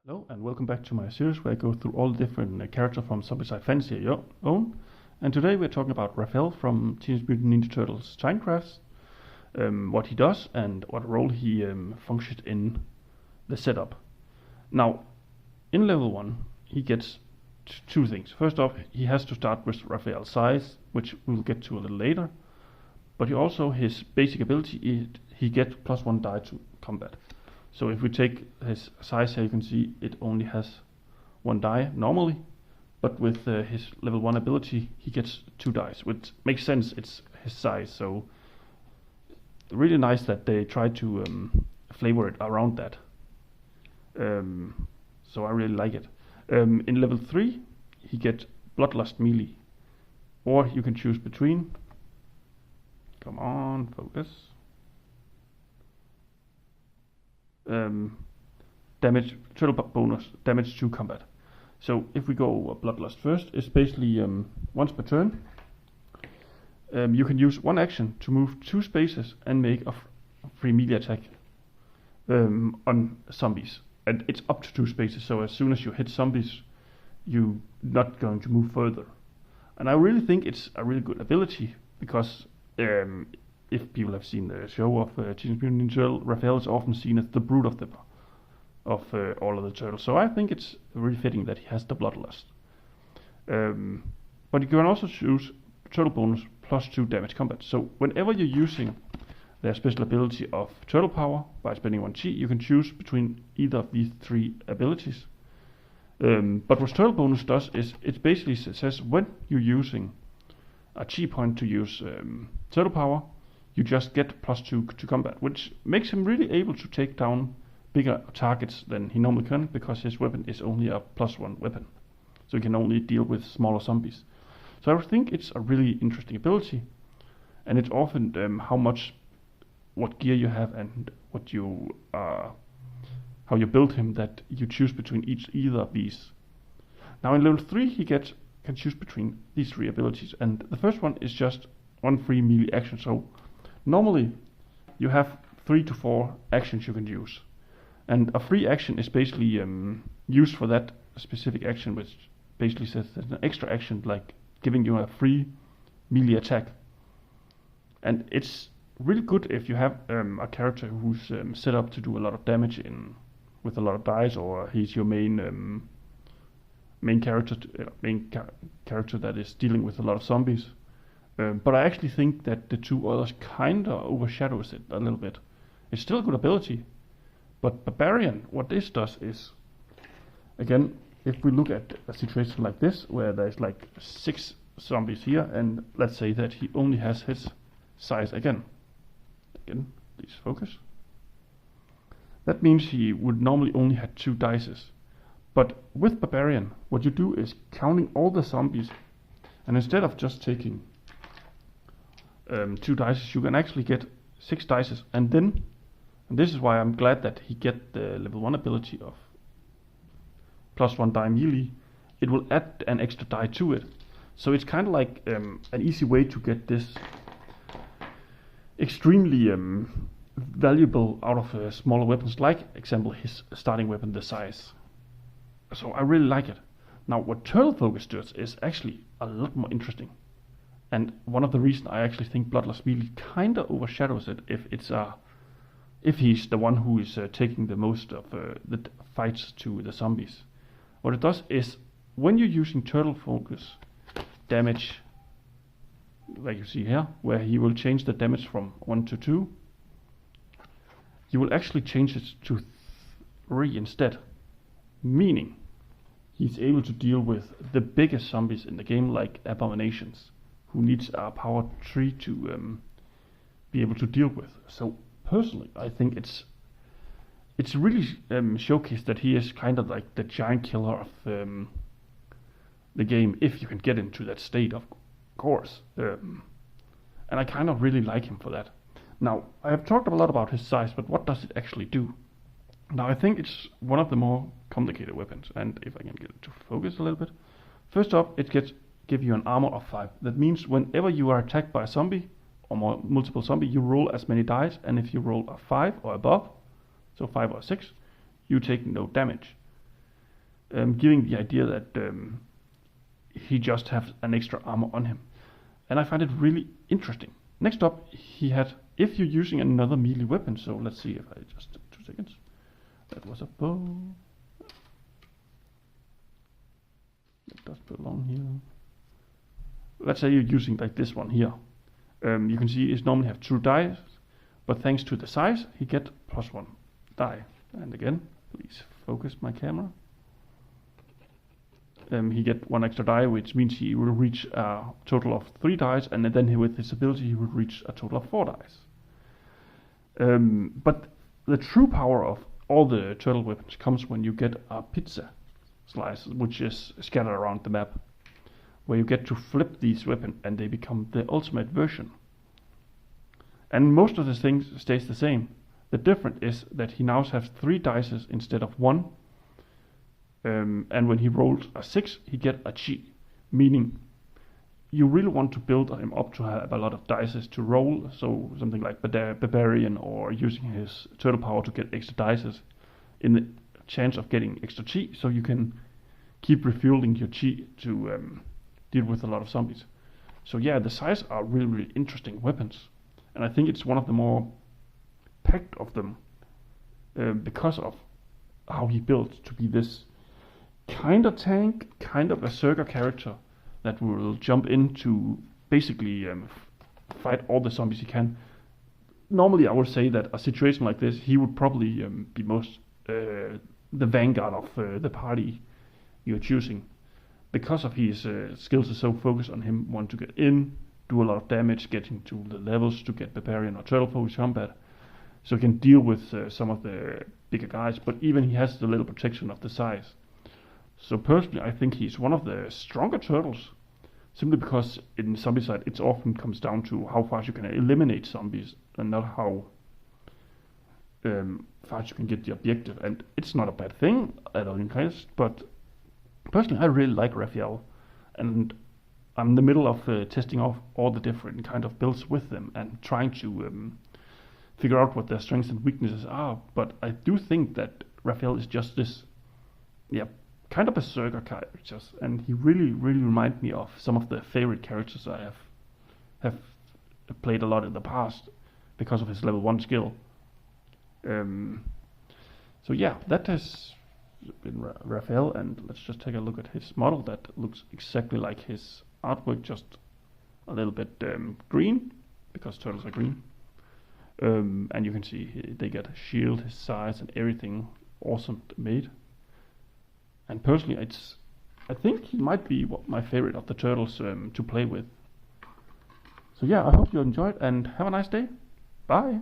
Hello and welcome back to my series where I go through all the different characters from Zombicide Fantasy Your Own. And today we're talking about Raphael from Teenage Mutant Ninja Turtles Timecrash, what he does and what role he functions in the setup. Now, in level 1, he gets two things. First off, he has to start with Raphael's size, which we'll get to a little later. But his basic ability, he gets +1 die to combat. So if we take his size here, you can see it only has 1 die normally, but with his level 1 ability, he gets 2 dice, which makes sense, it's his size. So really nice that they try to flavor it around that. So I really like it. In level 3, he gets Bloodlust melee, or you can choose between. Come on, focus. Damage, turtle bonus, damage to combat. So if we go Bloodlust first, it's basically once per turn. You can use 1 action to move 2 spaces and make a free melee attack on zombies. And it's up to 2 spaces, so as soon as you hit zombies, you're not going to move further. And I really think it's a really good ability, because if people have seen the show of Teenage Mutant Ninja Turtles, Raphael is often seen as the brute of all of the turtles. So I think it's really fitting that he has the Bloodlust. But you can also choose turtle bonus +2 damage combat. So whenever you're using their special ability of turtle power by spending 1 chi, you can choose between either of these 3 abilities. But what turtle bonus does is it basically says when you're using a chi point to use turtle power, you just get +2 to combat, which makes him really able to take down bigger targets than he normally can, because his weapon is only a +1 weapon. So he can only deal with smaller zombies. So I think it's a really interesting ability, and it's often what gear you have and how you build him that you choose between either of these. Now in level 3 he can choose between these 3 abilities, and the first one is just 1 free melee action. So normally you have 3 to 4 actions you can use, and a free action is basically used for that specific action, which basically says there's an extra action like giving you a free melee attack. And it's really good if you have a character who's set up to do a lot of damage with a lot of dice, or he's your main character that is dealing with a lot of zombies. But I actually think that the 2 others kinda overshadows it a little bit. It's still a good ability, but Barbarian, what this does is, again, if we look at a situation like this, where there's like 6 zombies here, and let's say that he only has his size again, please focus. That means he would normally only have 2 dices. But with Barbarian, what you do is counting all the zombies, and instead of just taking 2 dices, you can actually get 6 dices, and this is why I'm glad that he get the level 1 ability of +1 die melee. It will add an extra die to it. So it's kind of like an easy way to get this extremely valuable out of smaller weapons, like example his starting weapon, the size. So I really like it. Now what Turtle Focus does is actually a lot more interesting, and one of the reasons I actually think Bloodlust melee kinda overshadows it, if he's the one who is taking the most of the fights to the zombies. What it does is, when you're using Turtle Focus damage, like you see here, where he will change the damage from 1 to 2, you will actually change it to 3 instead, meaning he's able to deal with the biggest zombies in the game, like Abominations, who needs a power 3 to be able to deal with. So personally, I think it's really showcased that he is kind of like the giant killer of the game, if you can get into that state, of course. And I kind of really like him for that. Now, I have talked a lot about his size, but what does it actually do? Now, I think it's one of the more complicated weapons, and if I can get it to focus a little bit. First up, it give you an armor of 5. That means whenever you are attacked by a zombie, or multiple zombie, you roll as many dice, and if you roll a 5 or above, so 5 or 6, you take no damage. giving the idea that he just has an extra armor on him. And I find it really interesting. Next up, he had, if you're using another melee weapon, so let's see if I just, 2 seconds. That was a bow. It does belong here. Let's say you're using like this one here. You can see it normally have 2 dice, but thanks to the size, he get +1 die. And again, please focus my camera. He get 1 extra die, which means he will reach a total of 3 dice, and then with his ability he will reach a total of 4 dice. But the true power of all the turtle weapons comes when you get a pizza slice, which is scattered around the map, where you get to flip these weapons and they become the ultimate version. And most of the things stays the same. The difference is that he now has 3 dice instead of 1. And when he rolls a 6, he get a chi, meaning you really want to build him up to have a lot of dice to roll, so something like Barbarian, or using his turtle power to get extra dice in the chance of getting extra chi, so you can keep refueling your chi to deal with a lot of zombies. So yeah, the size are really, really interesting weapons, and I think it's one of the more packed of them because of how he built to be this kind of tank, kind of berserker character that will jump in to basically fight all the zombies he can. Normally I would say that a situation like this, he would probably be most the vanguard of the party you're choosing, because of his skills are so focused on him want to get in, do a lot of damage, getting to the levels to get Barbarian or Turtle focus combat, so he can deal with some of the bigger guys, but even he has the little protection of the size. So personally, I think he's one of the stronger turtles, simply because in zombicide it often comes down to how fast you can eliminate zombies and not how fast you can get the objective. And it's not a bad thing at all in case, but personally I really like Raphael, and I'm in the middle of testing off all the different kind of builds with them and trying to figure out what their strengths and weaknesses are. But I do think that Raphael is just this, kind of berserker characters, and he really reminds me of some of the favorite characters I have played a lot in the past because of his level 1 skill. So yeah, that has been Raphael, and let's just take a look at his model that looks exactly like his artwork, just a little bit green, because turtles are green. And you can see they get a shield, his size and everything awesome made. And personally, I think he might be my favorite of the turtles to play with. So yeah, I hope you enjoyed and have a nice day. Bye!